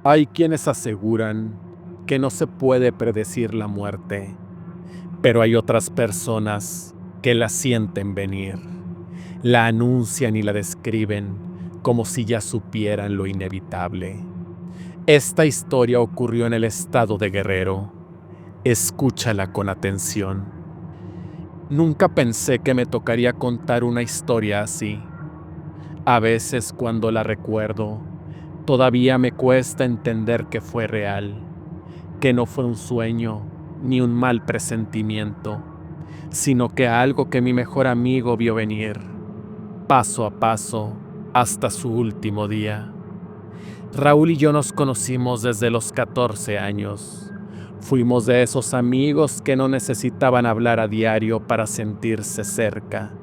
Hay quienes aseguran que no se puede predecir la muerte, pero hay otras personas que la sienten venir, la anuncian y la describen como si ya supieran lo inevitable. Esta historia ocurrió en el estado de Guerrero. Escúchala con atención. Nunca pensé que me tocaría contar una historia así. A veces cuando la recuerdo, todavía me cuesta entender que fue real, que no fue un sueño ni un mal presentimiento, sino que algo que mi mejor amigo vio venir, paso a paso, hasta su último día. Raúl y yo nos conocimos desde los 14 años. Fuimos de esos amigos que no necesitaban hablar a diario para sentirse cerca.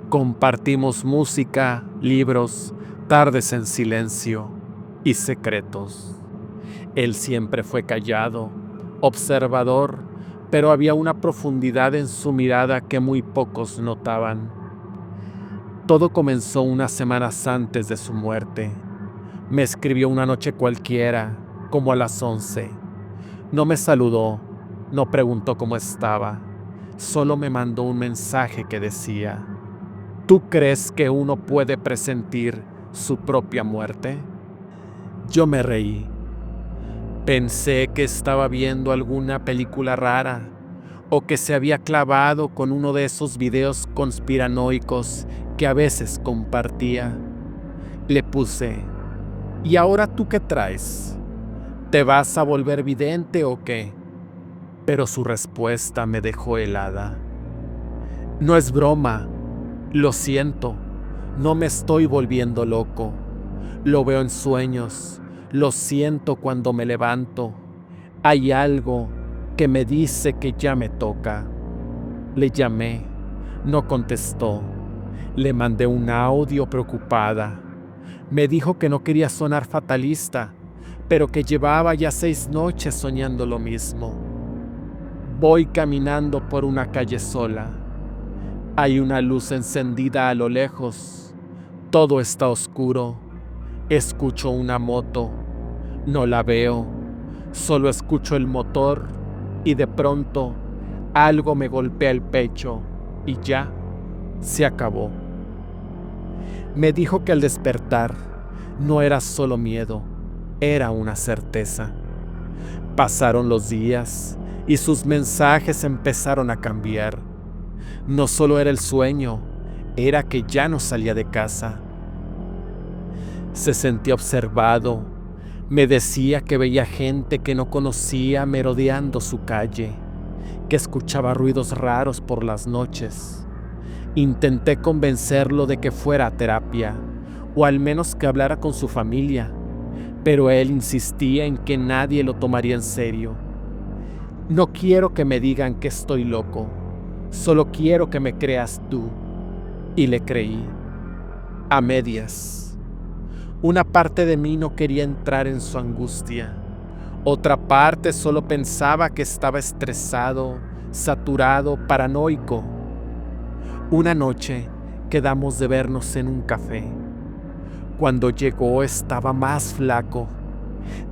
Compartimos música, libros, tardes en silencio y secretos. Él siempre fue callado, observador, pero había una profundidad en su mirada que muy pocos notaban. Todo comenzó unas semanas antes de su muerte. Me escribió una noche cualquiera, como a las 11. No me saludó, no preguntó cómo estaba, solo me mandó un mensaje que decía: ¿tú crees que uno puede presentir su propia muerte? Yo me reí. Pensé que estaba viendo alguna película rara o que se había clavado con uno de esos videos conspiranoicos que a veces compartía. Le puse: ¿y ahora tú qué traes? ¿Te vas a volver vidente o qué? Pero su respuesta me dejó helada. No es broma, lo siento, no me estoy volviendo loco. Lo veo en sueños, lo siento cuando me levanto. Hay algo que me dice que ya me toca. Le llamé, no contestó. Le mandé un audio preocupada. Me dijo que no quería sonar fatalista, pero que llevaba ya 6 noches soñando lo mismo. Voy caminando por una calle sola. Hay una luz encendida a lo lejos. Todo está oscuro. Escucho una moto. No la veo. Solo escucho el motor y de pronto algo me golpea el pecho y ya se acabó. Me dijo que al despertar no era solo miedo, era una certeza. Pasaron los días y sus mensajes empezaron a cambiar. No solo era el sueño, era que ya no salía de casa. Se sentía observado. Me decía que veía gente que no conocía merodeando su calle, que escuchaba ruidos raros por las noches. Intenté convencerlo de que fuera a terapia, o al menos que hablara con su familia, pero él insistía en que nadie lo tomaría en serio. No quiero que me digan que estoy loco, solo quiero que me creas tú. Y le creí, a medias. Una parte de mí no quería entrar en su angustia. Otra parte solo pensaba que estaba estresado, saturado, paranoico. Una noche quedamos de vernos en un café. Cuando llegó estaba más flaco.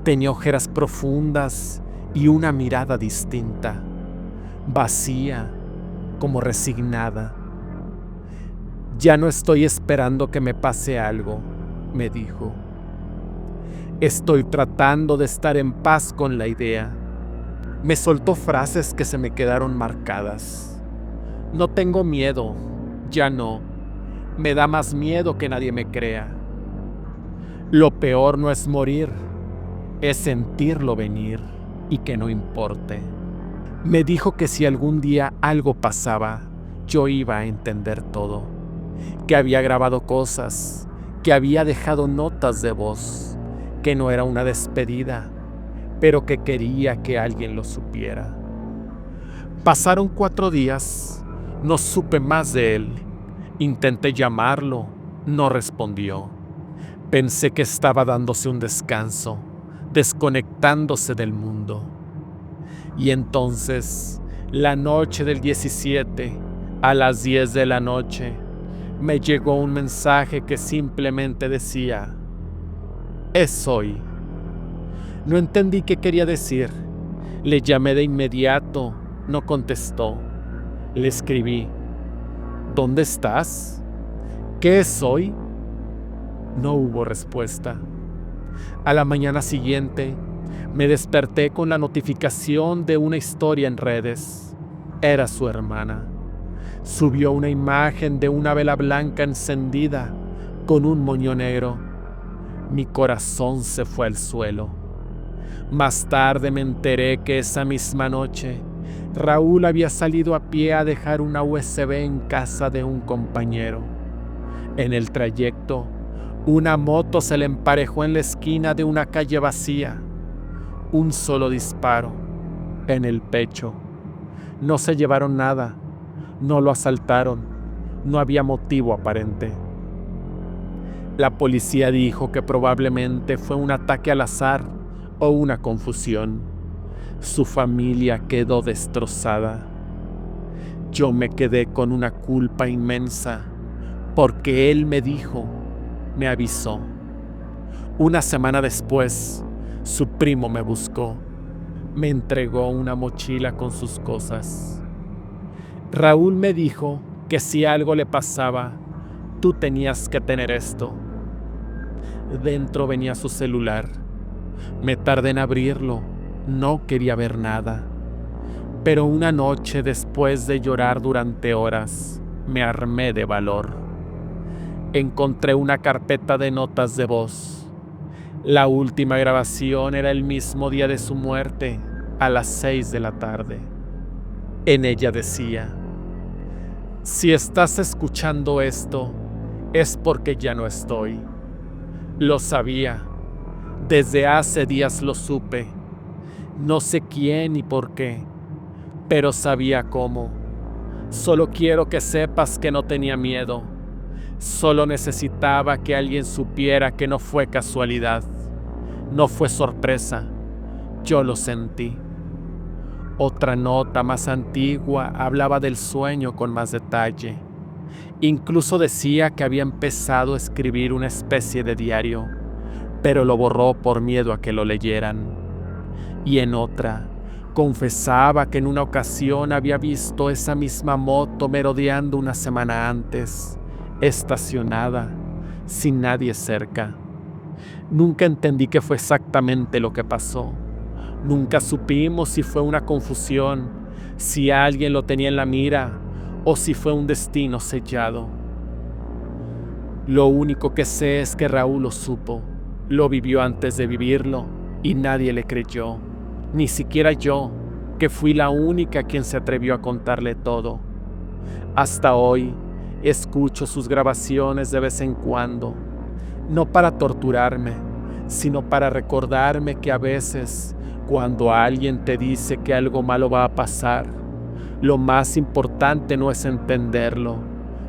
Tenía ojeras profundas y una mirada distinta, vacía, como resignada. Ya no estoy esperando que me pase algo, me dijo. Estoy tratando de estar en paz con la idea. Me soltó frases que se me quedaron marcadas. No tengo miedo, ya no. Me da más miedo que nadie me crea. Lo peor no es morir, es sentirlo venir y que no importe. Me dijo que si algún día algo pasaba, yo iba a entender todo. Que había grabado cosas, que había dejado notas de voz, que no era una despedida, pero que quería que alguien lo supiera. Pasaron 4 días, no supe más de él. Intenté llamarlo, no respondió. Pensé que estaba dándose un descanso, desconectándose del mundo. Y entonces, la noche del 17, a las 10 de la noche, me llegó un mensaje que simplemente decía: es hoy. No entendí qué quería decir. Le llamé de inmediato, no contestó. Le escribí: ¿dónde estás? ¿Qué es hoy? No hubo respuesta. A la mañana siguiente, me desperté con la notificación de una historia en redes. Era su hermana. Subió una imagen de una vela blanca encendida con un moño negro. Mi corazón se fue al suelo. Más tarde me enteré que esa misma noche Raúl había salido a pie a dejar una USB en casa de un compañero. En el trayecto, una moto se le emparejó en la esquina de una calle vacía. Un solo disparo, en el pecho. No se llevaron nada, no lo asaltaron, no había motivo aparente. La policía dijo que probablemente fue un ataque al azar o una confusión. Su familia quedó destrozada. Yo me quedé con una culpa inmensa, porque él me dijo, me avisó. Una semana después, su primo me buscó. Me entregó una mochila con sus cosas. Raúl me dijo que si algo le pasaba, tú tenías que tener esto. Dentro venía su celular. Me tardé en abrirlo, no quería ver nada. Pero una noche, después de llorar durante horas, me armé de valor. Encontré una carpeta de notas de voz. La última grabación era el mismo día de su muerte, a las 6 de la tarde. En ella decía: si estás escuchando esto, es porque ya no estoy. Lo sabía. Desde hace días lo supe. No sé quién ni por qué, pero sabía cómo. Solo quiero que sepas que no tenía miedo. Solo necesitaba que alguien supiera que no fue casualidad. No fue sorpresa. Yo lo sentí. Otra nota más antigua hablaba del sueño con más detalle. Incluso decía que había empezado a escribir una especie de diario, pero lo borró por miedo a que lo leyeran. Y en otra, confesaba que en una ocasión había visto esa misma moto merodeando una semana antes, estacionada, sin nadie cerca. Nunca entendí qué fue exactamente lo que pasó. Nunca supimos si fue una confusión, si alguien lo tenía en la mira o si fue un destino sellado. Lo único que sé es que Raúl lo supo, lo vivió antes de vivirlo y nadie le creyó, ni siquiera yo, que fui la única quien se atrevió a contarle todo. Hasta hoy escucho sus grabaciones de vez en cuando, no para torturarme, sino para recordarme que a veces, cuando alguien te dice que algo malo va a pasar, lo más importante no es entenderlo,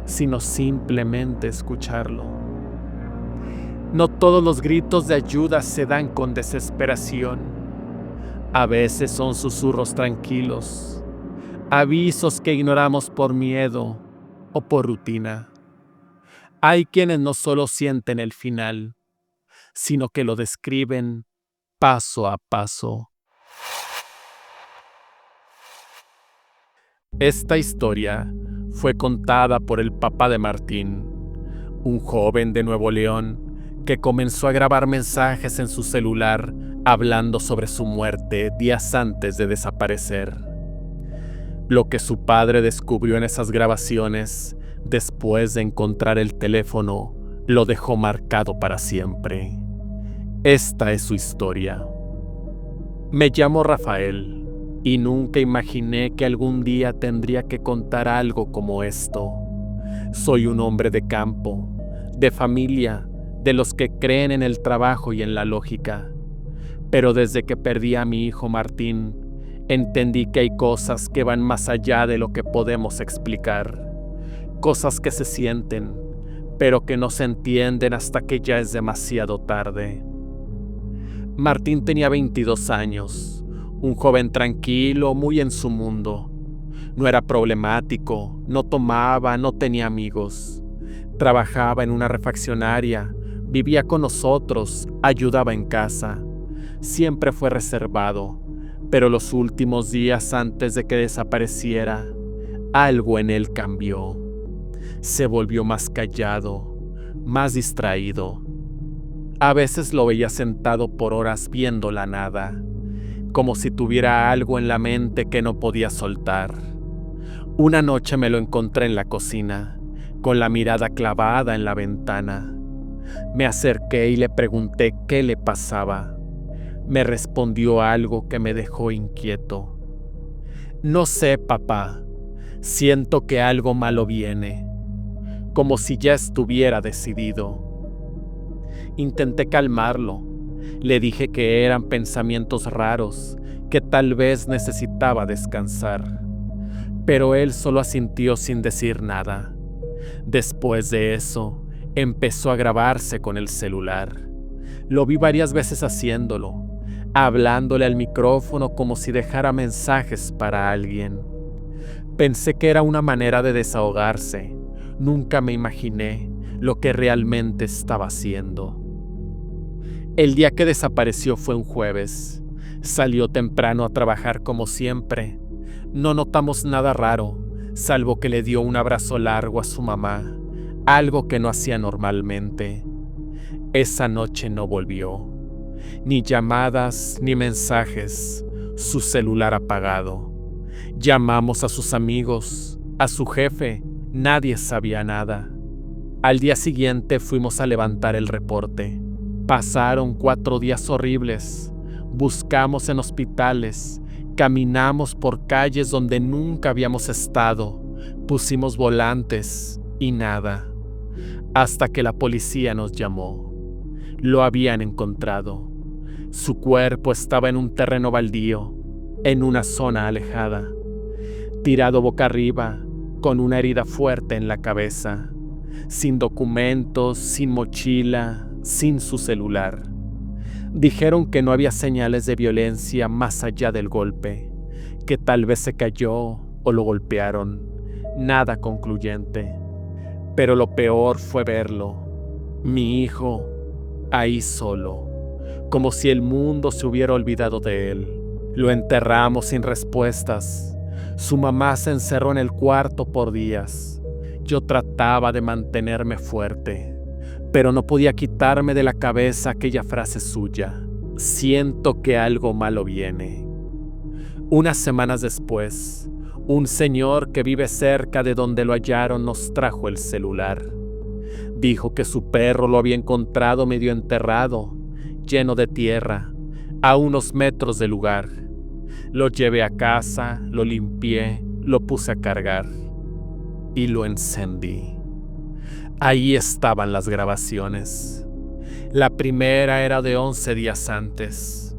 sino simplemente escucharlo. No todos los gritos de ayuda se dan con desesperación. A veces son susurros tranquilos, avisos que ignoramos por miedo o por rutina. Hay quienes no solo sienten el final, sino que lo describen paso a paso. Esta historia fue contada por el papá de Martín, un joven de Nuevo León que comenzó a grabar mensajes en su celular hablando sobre su muerte días antes de desaparecer. Lo que su padre descubrió en esas grabaciones, después de encontrar el teléfono, lo dejó marcado para siempre. Esta es su historia. Me llamo Rafael y nunca imaginé que algún día tendría que contar algo como esto. Soy un hombre de campo, de familia, de los que creen en el trabajo y en la lógica. Pero desde que perdí a mi hijo Martín, entendí que hay cosas que van más allá de lo que podemos explicar. Cosas que se sienten, pero que no se entienden hasta que ya es demasiado tarde. Martín tenía 22 años, un joven tranquilo, muy en su mundo. No era problemático, no tomaba, no tenía amigos. Trabajaba en una refaccionaria, vivía con nosotros, ayudaba en casa. Siempre fue reservado, pero los últimos días antes de que desapareciera, algo en él cambió. Se volvió más callado, más distraído. A veces lo veía sentado por horas viendo la nada, como si tuviera algo en la mente que no podía soltar. Una noche me lo encontré en la cocina, con la mirada clavada en la ventana. Me acerqué y le pregunté qué le pasaba. Me respondió algo que me dejó inquieto. No sé, papá. Siento que algo malo viene, como si ya estuviera decidido. Intenté calmarlo. Le dije que eran pensamientos raros, que tal vez necesitaba descansar. Pero él solo asintió sin decir nada. Después de eso, empezó a grabarse con el celular. Lo vi varias veces haciéndolo, hablándole al micrófono como si dejara mensajes para alguien. Pensé que era una manera de desahogarse. Nunca me imaginé lo que realmente estaba haciendo. El día que desapareció fue un jueves. Salió temprano a trabajar como siempre. No notamos nada raro, salvo que le dio un abrazo largo a su mamá, algo que no hacía normalmente. Esa noche no volvió. Ni llamadas ni mensajes, su celular apagado. Llamamos a sus amigos, a su jefe, nadie sabía nada. Al día siguiente fuimos a levantar el reporte. Pasaron 4 días horribles. Buscamos en hospitales, caminamos por calles donde nunca habíamos estado, pusimos volantes y nada. Hasta que la policía nos llamó. Lo habían encontrado. Su cuerpo estaba en un terreno baldío, en una zona alejada, tirado boca arriba, con una herida fuerte en la cabeza, sin documentos, sin mochila, sin su celular. Dijeron que no había señales de violencia más allá del golpe, que tal vez se cayó o lo golpearon. Nada concluyente. Pero lo peor fue verlo, mi hijo, ahí solo, como si el mundo se hubiera olvidado de él. Lo enterramos sin respuestas. Su mamá se encerró en el cuarto por días. Yo trataba de mantenerme fuerte, pero no podía quitarme de la cabeza aquella frase suya: siento que algo malo viene. Unas semanas después, un señor que vive cerca de donde lo hallaron nos trajo el celular. Dijo que su perro lo había encontrado medio enterrado, lleno de tierra, a unos metros del lugar. Lo llevé a casa, lo limpié, lo puse a cargar y lo encendí. Ahí estaban las grabaciones. La primera era de 11 días antes.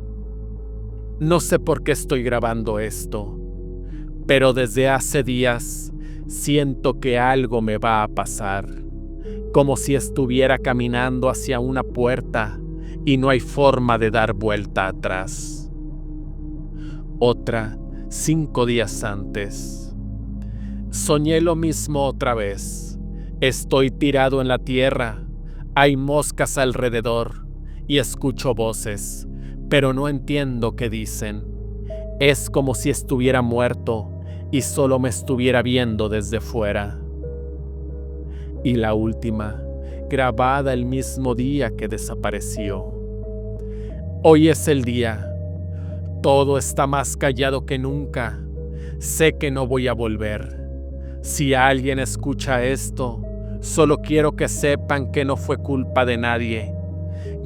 No sé por qué estoy grabando esto, pero desde hace días siento que algo me va a pasar, como si estuviera caminando hacia una puerta y no hay forma de dar vuelta atrás. Otra, 5 días antes. Soñé lo mismo otra vez. Estoy tirado en la tierra, hay moscas alrededor y escucho voces, pero no entiendo qué dicen. Es como si estuviera muerto y solo me estuviera viendo desde fuera. Y la última, grabada el mismo día que desapareció. Hoy es el día. Todo está más callado que nunca. Sé que no voy a volver. Si alguien escucha esto, solo quiero que sepan que no fue culpa de nadie.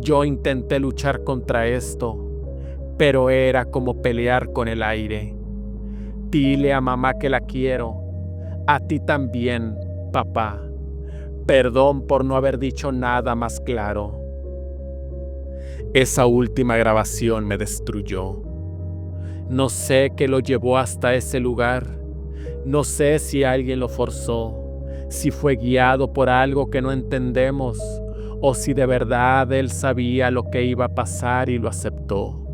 Yo intenté luchar contra esto, pero era como pelear con el aire. Dile a mamá que la quiero. A ti también, papá. Perdón por no haber dicho nada más claro. Esa última grabación me destruyó. No sé qué lo llevó hasta ese lugar. No sé si alguien lo forzó, si fue guiado por algo que no entendemos, o si de verdad él sabía lo que iba a pasar y lo aceptó.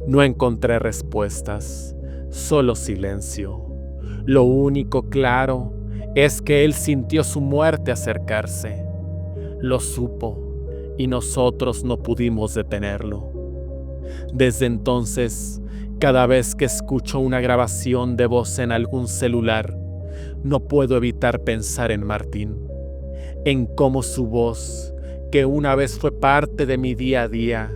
No encontré respuestas, solo silencio. Lo único claro es que él sintió su muerte acercarse. Lo supo y nosotros no pudimos detenerlo. Desde entonces, cada vez que escucho una grabación de voz en algún celular, no puedo evitar pensar en Martín, en cómo su voz, que una vez fue parte de mi día a día,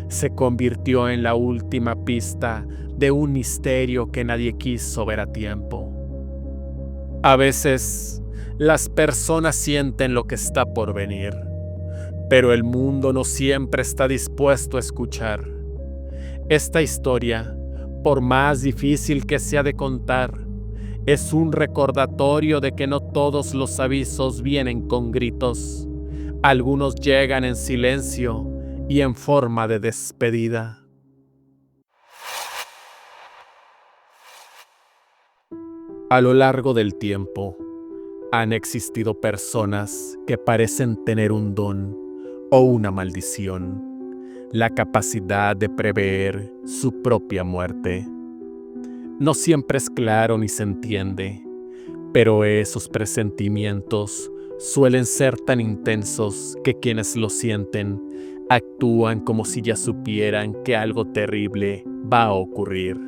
se convirtió en la última pista de un misterio que nadie quiso ver a tiempo. A veces, las personas sienten lo que está por venir, pero el mundo no siempre está dispuesto a escuchar. Esta historia, por más difícil que sea de contar, es un recordatorio de que no todos los avisos vienen con gritos. Algunos llegan en silencio y en forma de despedida. A lo largo del tiempo, han existido personas que parecen tener un don o una maldición, la capacidad de prever su propia muerte. No siempre es claro ni se entiende, pero esos presentimientos suelen ser tan intensos que quienes lo sienten actúan como si ya supieran que algo terrible va a ocurrir.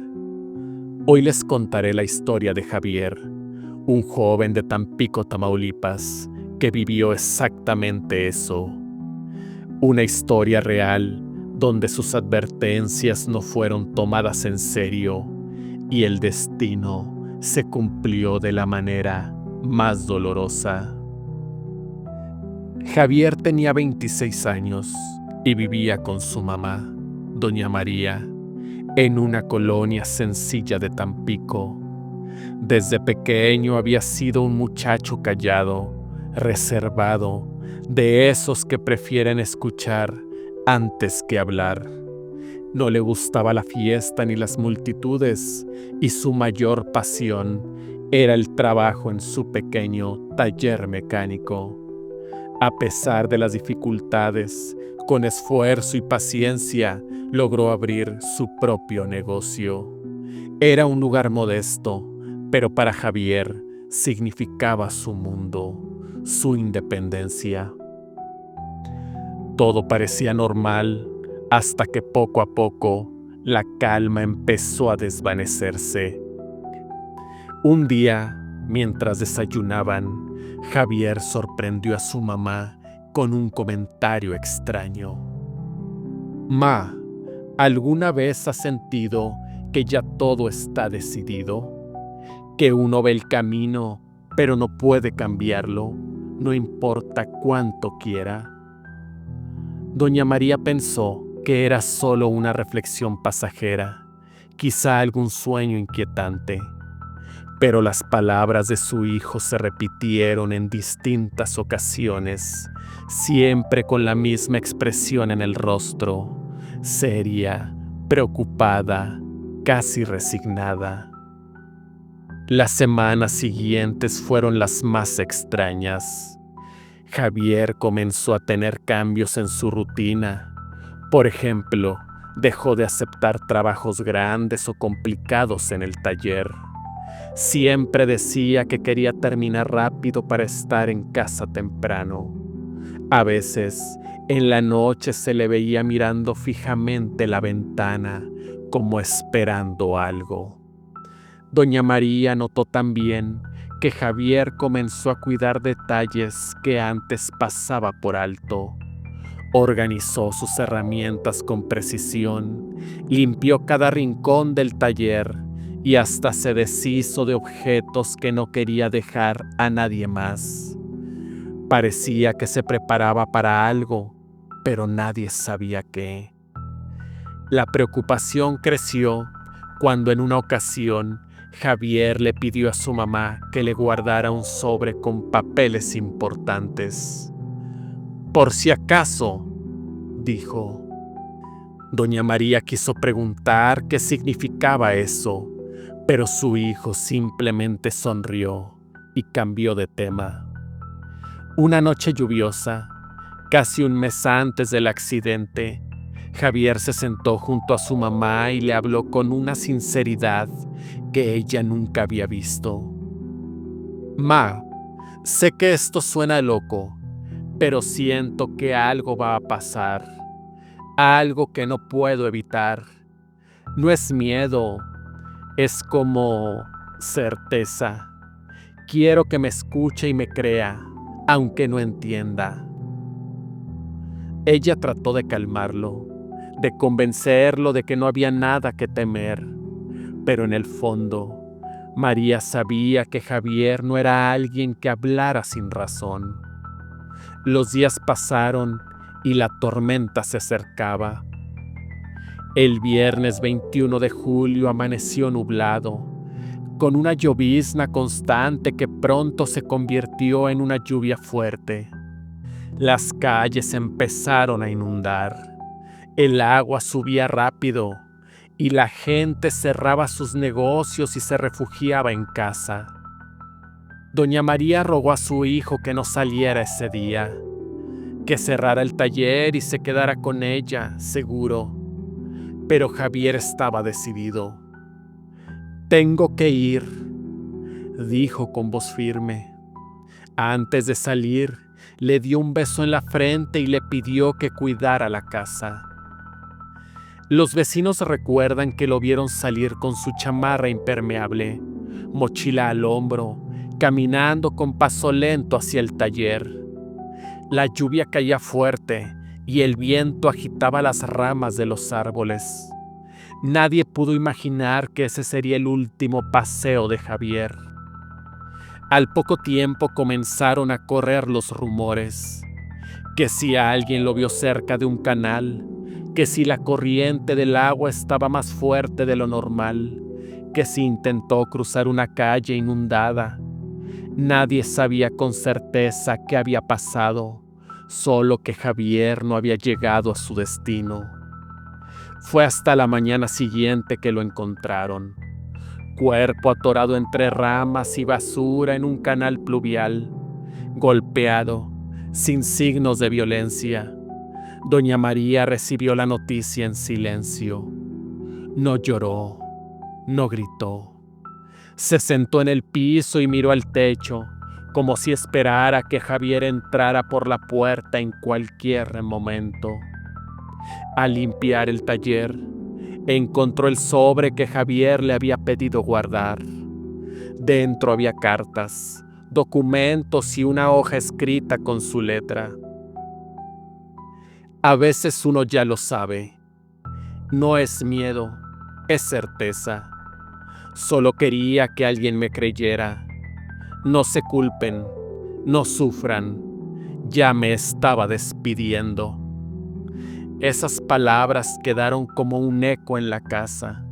Hoy les contaré la historia de Javier, un joven de Tampico, Tamaulipas, que vivió exactamente eso. Una historia real donde sus advertencias no fueron tomadas en serio y el destino se cumplió de la manera más dolorosa. Javier tenía 26 años y vivía con su mamá, doña María, en una colonia sencilla de Tampico. Desde pequeño había sido un muchacho callado, reservado, de esos que prefieren escuchar antes que hablar. No le gustaba la fiesta ni las multitudes, y su mayor pasión era el trabajo en su pequeño taller mecánico. A pesar de las dificultades, con esfuerzo y paciencia, logró abrir su propio negocio. Era un lugar modesto, pero para Javier significaba su mundo, su independencia. Todo parecía normal hasta que poco a poco la calma empezó a desvanecerse. Un día, mientras desayunaban, Javier sorprendió a su mamá con un comentario extraño. «Ma, ¿alguna vez has sentido que ya todo está decidido? Que uno ve el camino, pero no puede cambiarlo, no importa cuánto quiera». Doña María pensó que era solo una reflexión pasajera, quizá algún sueño inquietante. Pero las palabras de su hijo se repitieron en distintas ocasiones, siempre con la misma expresión en el rostro, seria, preocupada, casi resignada. Las semanas siguientes fueron las más extrañas. Javier comenzó a tener cambios en su rutina. Por ejemplo, dejó de aceptar trabajos grandes o complicados en el taller. Siempre decía que quería terminar rápido para estar en casa temprano. A veces, en la noche se le veía mirando fijamente la ventana, como esperando algo. Doña María notó también que Javier comenzó a cuidar detalles que antes pasaba por alto. Organizó sus herramientas con precisión, limpió cada rincón del taller y hasta se deshizo de objetos que no quería dejar a nadie más. Parecía que se preparaba para algo, pero nadie sabía qué. La preocupación creció cuando en una ocasión Javier le pidió a su mamá que le guardara un sobre con papeles importantes. «Por si acaso», dijo. Doña María quiso preguntar qué significaba eso, pero su hijo simplemente sonrió y cambió de tema. Una noche lluviosa, casi un mes antes del accidente, Javier se sentó junto a su mamá y le habló con una sinceridad que ella nunca había visto. «Ma, sé que esto suena loco, pero siento que algo va a pasar. algo que no puedo evitar. No es miedo, es como certeza. Quiero que me escuche y me crea, aunque no entienda. Ella trató de calmarlo, de convencerlo de que no había nada que temer, pero en el fondo, María sabía que Javier no era alguien que hablara sin razón. Los días pasaron y la tormenta se acercaba. El viernes 21 de julio amaneció nublado, con una llovizna constante que pronto se convirtió en una lluvia fuerte. Las calles empezaron a inundar, el agua subía rápido y la gente cerraba sus negocios y se refugiaba en casa. Doña María rogó a su hijo que no saliera ese día, que cerrara el taller y se quedara con ella, seguro. Pero Javier estaba decidido. «Tengo que ir», dijo con voz firme. Antes de salir, le dio un beso en la frente y le pidió que cuidara la casa. Los vecinos recuerdan que lo vieron salir con su chamarra impermeable, mochila al hombro, caminando con paso lento hacia el taller. La lluvia caía fuerte y el viento agitaba las ramas de los árboles. Nadie pudo imaginar que ese sería el último paseo de Javier. Al poco tiempo comenzaron a correr los rumores, que si alguien lo vio cerca de un canal, que si la corriente del agua estaba más fuerte de lo normal, que si intentó cruzar una calle inundada. Nadie sabía con certeza qué había pasado, solo que Javier no había llegado a su destino. Fue hasta la mañana siguiente que lo encontraron, cuerpo atorado entre ramas y basura en un canal pluvial, golpeado, sin signos de violencia. Doña María recibió la noticia en silencio. No lloró, no gritó. Se sentó en el piso y miró al techo, como si esperara que Javier entrara por la puerta en cualquier momento. Al limpiar el taller, encontró el sobre que Javier le había pedido guardar. Dentro había cartas, documentos y una hoja escrita con su letra. A veces uno ya lo sabe. No es miedo, es certeza. Solo quería que alguien me creyera. No se culpen, no sufran. Ya me estaba despidiendo. Esas palabras quedaron como un eco en la casa.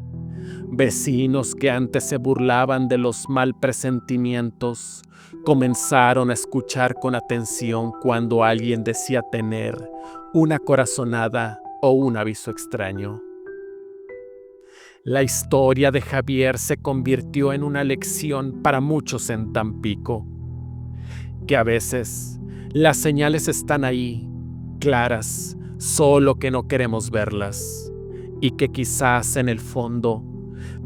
Vecinos que antes se burlaban de los mal presentimientos comenzaron a escuchar con atención cuando alguien decía tener una corazonada o un aviso extraño. La historia de Javier se convirtió en una lección para muchos en Tampico, que a veces las señales están ahí, claras, solo que no queremos verlas, y que quizás en el fondo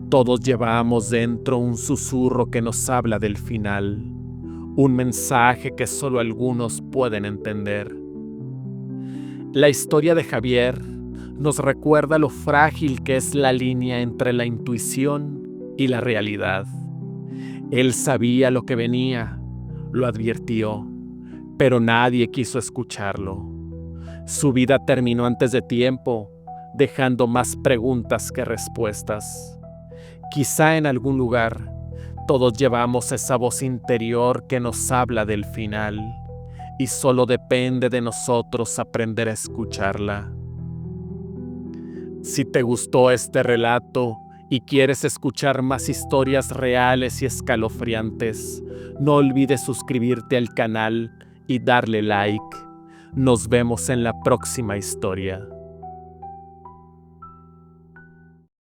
todos llevamos dentro un susurro que nos habla del final, un mensaje que solo algunos pueden entender. La historia de Javier nos recuerda lo frágil que es la línea entre la intuición y la realidad. Él sabía lo que venía, lo advirtió, pero nadie quiso escucharlo. Su vida terminó antes de tiempo, dejando más preguntas que respuestas. Quizá en algún lugar todos llevamos esa voz interior que nos habla del final, y solo depende de nosotros aprender a escucharla. Si te gustó este relato y quieres escuchar más historias reales y escalofriantes, no olvides suscribirte al canal y darle like. Nos vemos en la próxima historia.